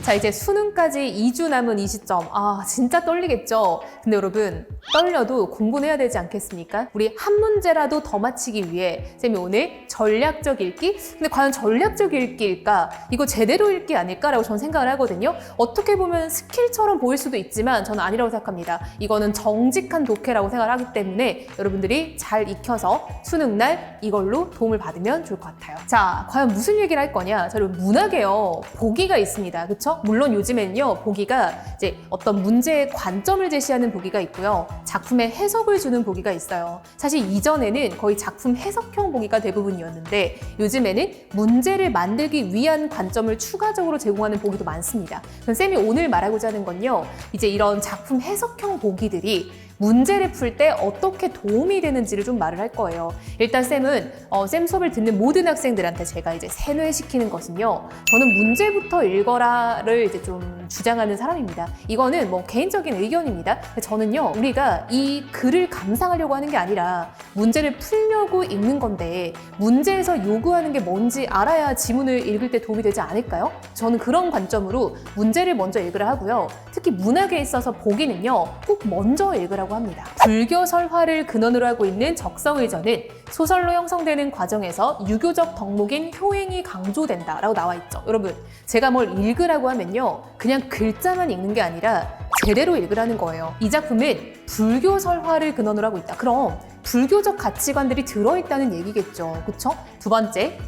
자, 이제 수능까지 2주 남은 이 시점. 아, 진짜 떨리겠죠? 근데 여러분, 떨려도 공부는 해야 되지 않겠습니까? 우리 한 문제라도 더 맞히기 위해 쌤이 오늘 전략적 읽기? 근데 과연 전략적 읽기일까? 이거 제대로 읽기 아닐까라고 저는 생각을 하거든요. 어떻게 보면 스킬처럼 보일 수도 있지만 저는 아니라고 생각합니다. 이거는 정직한 독해라고 생각을 하기 때문에 여러분들이 잘 익혀서 수능날 이걸로 도움을 받으면 좋을 것 같아요. 자, 과연 무슨 얘기를 할 거냐? 자, 여러분, 문학에요. 보기가 있습니다. 그쵸? 물론 요즘에는요, 보기가 이제 어떤 문제의 관점을 제시하는 보기가 있고요. 작품의 해석을 주는 보기가 있어요. 사실 이전에는 거의 작품 해석형 보기가 대부분이었는데 요즘에는 문제를 만들기 위한 관점을 추가적으로 제공하는 보기도 많습니다. 그럼 쌤이 오늘 말하고자 하는 건요, 이제 이런 작품 해석형 보기들이 문제를 풀 때 어떻게 도움이 되는지를 좀 말을 할 거예요. 일단 쌤은 쌤 수업을 듣는 모든 학생들한테 제가 이제 세뇌시키는 것은요, 저는 문제부터 읽어라를 이제 좀 주장하는 사람입니다. 이거는 뭐 개인적인 의견입니다. 저는요, 우리가 이 글을 감상하려고 하는 게 아니라 문제를 풀려고 읽는 건데 문제에서 요구하는 게 뭔지 알아야 지문을 읽을 때 도움이 되지 않을까요? 저는 그런 관점으로 문제를 먼저 읽으라 하고요. 특히 문학에 있어서 보기는요, 꼭 먼저 읽으라고 합니다. 불교 설화를 근원으로 하고 있는 적성의전은 소설로 형성되는 과정에서 유교적 덕목인 효행이 강조된다라고 나와 있죠. 여러분, 제가 뭘 읽으라고 하면요, 그냥 글자만 읽는 게 아니라 제대로 읽으라는 거예요. 이 작품은 불교 설화를 근원으로 하고 있다. 그럼 불교적 가치관들이 들어있다는 얘기겠죠. 그쵸? 두 번째,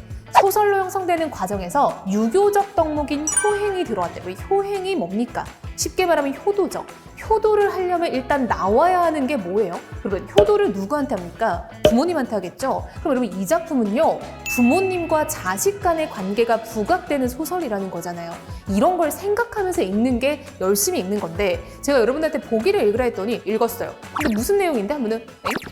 소설로 형성되는 과정에서 유교적 덕목인 효행이 들어왔대요. 효행이 뭡니까? 쉽게 말하면 효도죠. 효도를 하려면 일단 나와야 하는 게 뭐예요? 여러분, 효도를 누구한테 합니까? 부모님한테 하겠죠? 그럼 여러분, 이 작품은요, 부모님과 자식 간의 관계가 부각되는 소설이라는 거잖아요. 이런 걸 생각하면서 읽는 게 열심히 읽는 건데, 제가 여러분한테 보기를 읽으라 했더니 읽었어요. 근데 무슨 내용인데? 하면은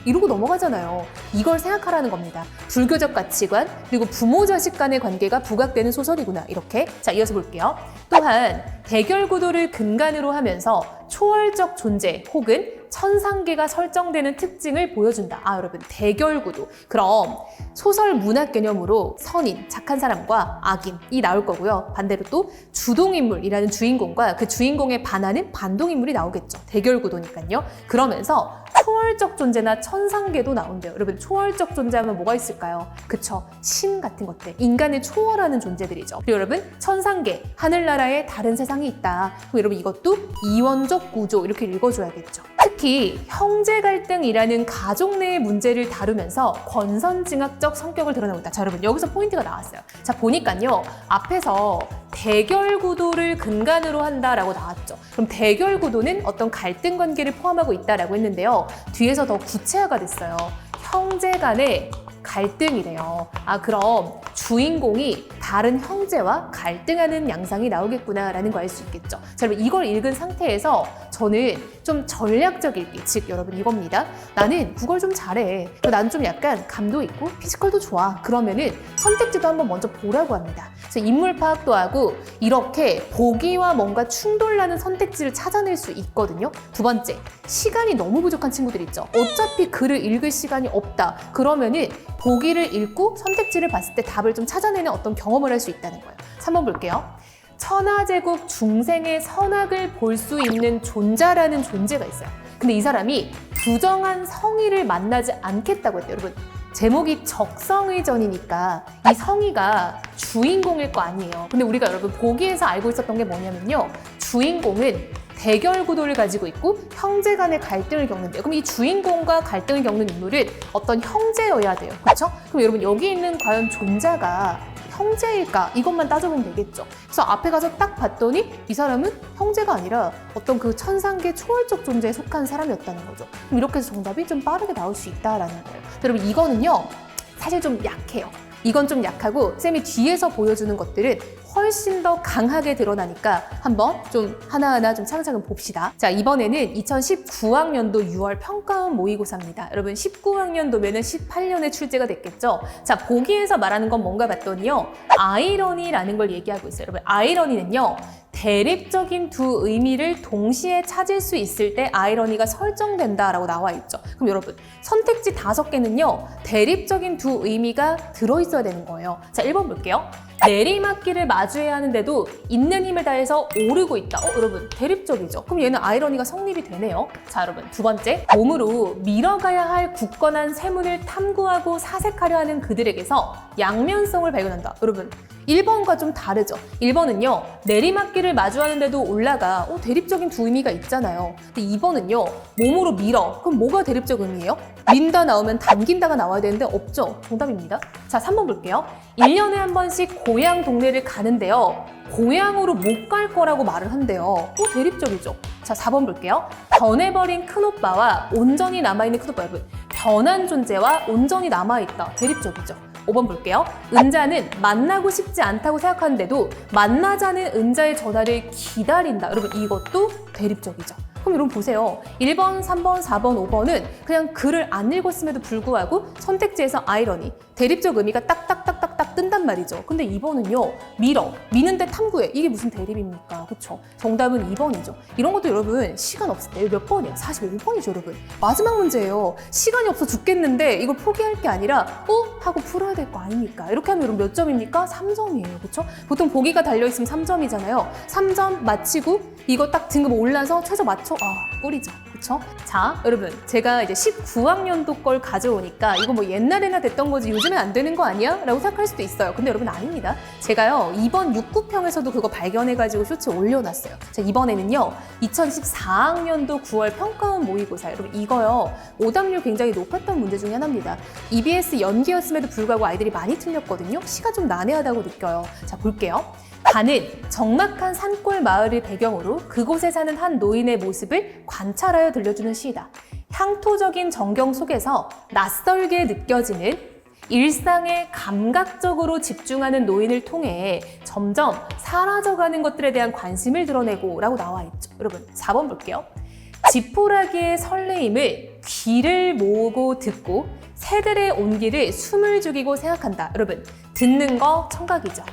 이러고 넘어가잖아요. 이걸 생각하라는 겁니다. 불교적 가치관, 그리고 부모 자식 간의 관계가 부각되는 소설이구나. 이렇게. 자, 이어서 볼게요. 또한 대결 구도를 근간으로 하면서 초월적 존재 혹은 천상계가 설정되는 특징을 보여준다. 아, 여러분, 대결 구도. 그럼 소설 문학 개념으로 선인, 착한 사람과 악인이 나올 거고요. 반대로 또 주동인물이라는 주인공과 그 주인공에 반하는 반동인물이 나오겠죠. 대결 구도니까요. 그러면서 초월적 존재나 천상계도 나온대요. 여러분, 초월적 존재하면 뭐가 있을까요? 그쵸, 신 같은 것들, 인간을 초월하는 존재들이죠. 그리고 여러분, 천상계, 하늘나라에 다른 세상이 있다. 그럼 여러분, 이것도 이원적 구조, 이렇게 읽어줘야겠죠. 특히 형제 갈등이라는 가족 내의 문제를 다루면서 권선징악적 성격을 드러내고 있다. 자, 여러분, 여기서 포인트가 나왔어요. 자, 보니까요, 앞에서 대결 구도를 근간으로 한다라고 나왔죠. 그럼 대결 구도는 어떤 갈등 관계를 포함하고 있다라고 했는데요. 뒤에서 더 구체화가 됐어요. 형제 간의 갈등이래요. 아, 그럼 주인공이 다른 형제와 갈등하는 양상이 나오겠구나라는 거 알 수 있겠죠. 자, 여러분, 이걸 읽은 상태에서 저는 좀 전략적 읽기, 즉 여러분 이겁니다. 나는 국어를 좀 잘해. 나는 좀 약간 감도 있고 피지컬도 좋아. 그러면은 선택지도 한번 먼저 보라고 합니다. 그래서 인물 파악도 하고 이렇게 보기와 뭔가 충돌나는 선택지를 찾아낼 수 있거든요. 두 번째, 시간이 너무 부족한 친구들 있죠. 어차피 글을 읽을 시간이 없다. 그러면은 보기를 읽고 선택지를 봤을 때 답을 좀 찾아내는 어떤 경험을 할 수 있다는 거예요. 3번 볼게요. 천하제국 중생의 선악을 볼 수 있는 존자라는 존재가 있어요. 근데 이 사람이 부정한 성의를 만나지 않겠다고 했대요. 여러분, 제목이 적성의전이니까 이 성의가 주인공일 거 아니에요. 근데 우리가 여러분 보기에서 알고 있었던 게 뭐냐면요, 주인공은 대결 구도를 가지고 있고 형제 간의 갈등을 겪는데요. 그럼 이 주인공과 갈등을 겪는 인물은 어떤 형제여야 돼요. 그렇죠? 그럼 여러분, 여기 있는 과연 존자가 형제일까? 이것만 따져보면 되겠죠. 그래서 앞에 가서 딱 봤더니 이 사람은 형제가 아니라 어떤 그 천상계 초월적 존재에 속한 사람이었다는 거죠. 그럼 이렇게 해서 정답이 좀 빠르게 나올 수 있다라는 거예요. 여러분, 이거는요, 사실 좀 약해요. 이건 좀 약하고 쌤이 뒤에서 보여주는 것들은 훨씬 더 강하게 드러나니까 한번 좀 하나하나 좀 차근차근 봅시다. 자, 이번에는 2019학년도 6월 평가원 모의고사입니다. 여러분, 19학년도면은 18년에 출제가 됐겠죠? 자, 보기에서 말하는 건 뭔가 봤더니요, 아이러니라는 걸 얘기하고 있어요. 여러분, 아이러니는요, 대립적인 두 의미를 동시에 찾을 수 있을 때 아이러니가 설정된다라고 나와 있죠. 그럼 여러분, 선택지 5개는요, 대립적인 두 의미가 들어있어야 되는 거예요. 자, 1번 볼게요. 내리막길을 마주해야 하는데도 있는 힘을 다해서 오르고 있다. 여러분 대립적이죠. 그럼 얘는 아이러니가 성립이 되네요. 자 여러분 두 번째, 몸으로 밀어가야 할 굳건한 세문을 탐구하고 사색하려 하는 그들에게서 양면성을 발견한다. 여러분 1번과 좀 다르죠. 1번은요 내리막길을 마주하는데도 올라가. 대립적인 두 의미가 있잖아요. 근데 2번은요 몸으로 밀어. 그럼 뭐가 대립적 의미예요? 민다 나오면 당긴다가 나와야 되는데 없죠. 정답입니다. 자 3번 볼게요. 1년에 한 번씩 고향 동네를 가는데요 고향으로 못 갈 거라고 말을 한대요. 대립적이죠. 자 4번 볼게요. 변해버린 큰오빠와 온전히 남아있는 큰오빠. 여러분 변한 존재와 온전히 남아있다. 대립적이죠. 5번 볼게요. 은자는 만나고 싶지 않다고 생각하는데도 만나자는 은자의 전화를 기다린다. 여러분 이것도 대립적이죠. 그럼 여러분 보세요. 1번, 3번, 4번, 5번은 그냥 글을 안 읽었음에도 불구하고 선택지에서 아이러니, 대립적 의미가 딱딱딱딱딱 뜬단 말이죠. 근데 2번은요. 밀어, 미는데 탐구해. 이게 무슨 대립입니까? 그쵸? 정답은 2번이죠. 이런 것도 여러분 시간 없을 때 몇 번이야? 45번이죠 여러분. 마지막 문제예요. 시간이 없어 죽겠는데 이걸 포기할 게 아니라 하고 풀어야 될 거 아닙니까? 이렇게 하면 여러분 몇 점입니까? 3점이에요. 그쵸? 보통 보기가 달려있으면 3점이잖아요. 3점 맞히고 이거 딱 등급 올라서 최저 맞춰 꿀이죠. 그쵸? 자, 여러분 제가 이제 19학년도 걸 가져오니까 이거 뭐 옛날에나 됐던 거지 요즘엔 안 되는 거 아니야? 라고 생각할 수도 있어요. 근데 여러분 아닙니다. 제가요 이번 6구평에서도 그거 발견해가지고 쇼츠 올려놨어요. 자, 이번에는요 2014학년도 9월 평가원 모의고사. 여러분 이거요 오답률 굉장히 높았던 문제 중에 하나입니다. EBS 연기였음에도 불구하고 아이들이 많이 틀렸거든요. 시가 좀 난해하다고 느껴요. 자, 볼게요. 가는 적막한 산골 마을을 배경으로 그곳에 사는 한 노인의 모습을 관찰하여 들려주는 시이다. 향토적인 전경 속에서 낯설게 느껴지는 일상에 감각적으로 집중하는 노인을 통해 점점 사라져가는 것들에 대한 관심을 드러내고 라고 나와 있죠. 여러분 4번 볼게요. 지푸라기의 설레임을 귀를 모으고 듣고 새들의 온기를 숨을 죽이고 생각한다. 여러분 듣는 거 청각이죠.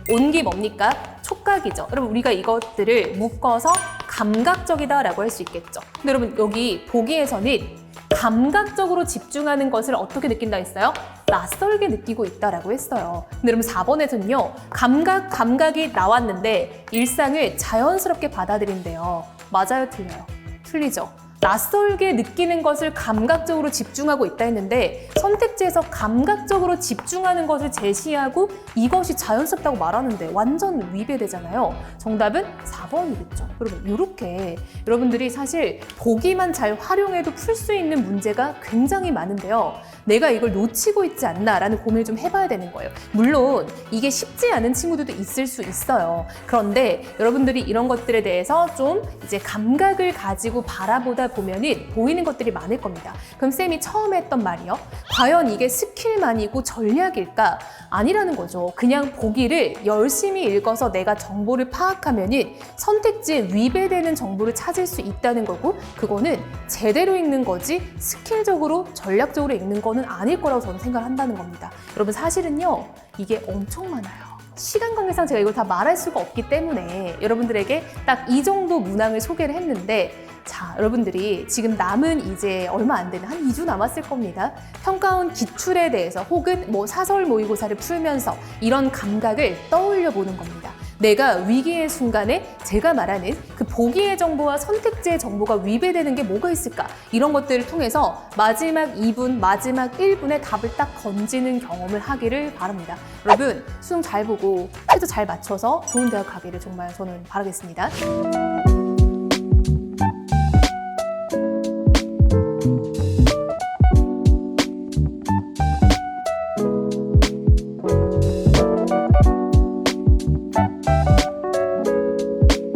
온기 뭡니까? 촉각이죠. 여러분 우리가 이것들을 묶어서 감각적이다라고 할 수 있겠죠. 근데 여러분 여기 보기에서는 감각적으로 집중하는 것을 어떻게 느낀다 했어요? 낯설게 느끼고 있다라고 했어요. 근데 여러분 4번에서는요. 감각이 나왔는데 일상을 자연스럽게 받아들인대요. 맞아요? 틀려요? 틀리죠? 낯설게 느끼는 것을 감각적으로 집중하고 있다 했는데 선택지에서 감각적으로 집중하는 것을 제시하고 이것이 자연스럽다고 말하는데 완전 위배되잖아요. 정답은 4번이겠죠. 여러분 이렇게 여러분들이 사실 보기만 잘 활용해도 풀 수 있는 문제가 굉장히 많은데요. 내가 이걸 놓치고 있지 않나라는 고민을 좀 해봐야 되는 거예요. 물론 이게 쉽지 않은 친구들도 있을 수 있어요. 그런데 여러분들이 이런 것들에 대해서 좀 이제 감각을 가지고 바라보다 보면은 보이는 것들이 많을 겁니다. 그럼 쌤이 처음에 했던 말이요. 과연 이게 스킬만이고 전략일까? 아니라는 거죠. 그냥 보기를 열심히 읽어서 내가 정보를 파악하면은 선택지에 위배되는 정보를 찾을 수 있다는 거고 그거는 제대로 읽는 거지 스킬적으로 전략적으로 읽는 거는 아닐 거라고 저는 생각을 한다는 겁니다. 여러분 사실은요. 이게 엄청 많아요. 시간 관계상 제가 이걸 다 말할 수가 없기 때문에 여러분들에게 딱 이 정도 문항을 소개를 했는데 자, 여러분들이 지금 남은 이제 얼마 안 되는 한 2주 남았을 겁니다. 평가원 기출에 대해서 혹은 뭐 사설 모의고사를 풀면서 이런 감각을 떠올려 보는 겁니다. 내가 위기의 순간에 제가 말하는 그 보기의 정보와 선택지의 정보가 위배되는 게 뭐가 있을까? 이런 것들을 통해서 마지막 2분, 마지막 1분에 답을 딱 건지는 경험을 하기를 바랍니다. 여러분, 수능 잘 보고 해도 잘 맞춰서 좋은 대학 가기를 정말 저는 바라겠습니다.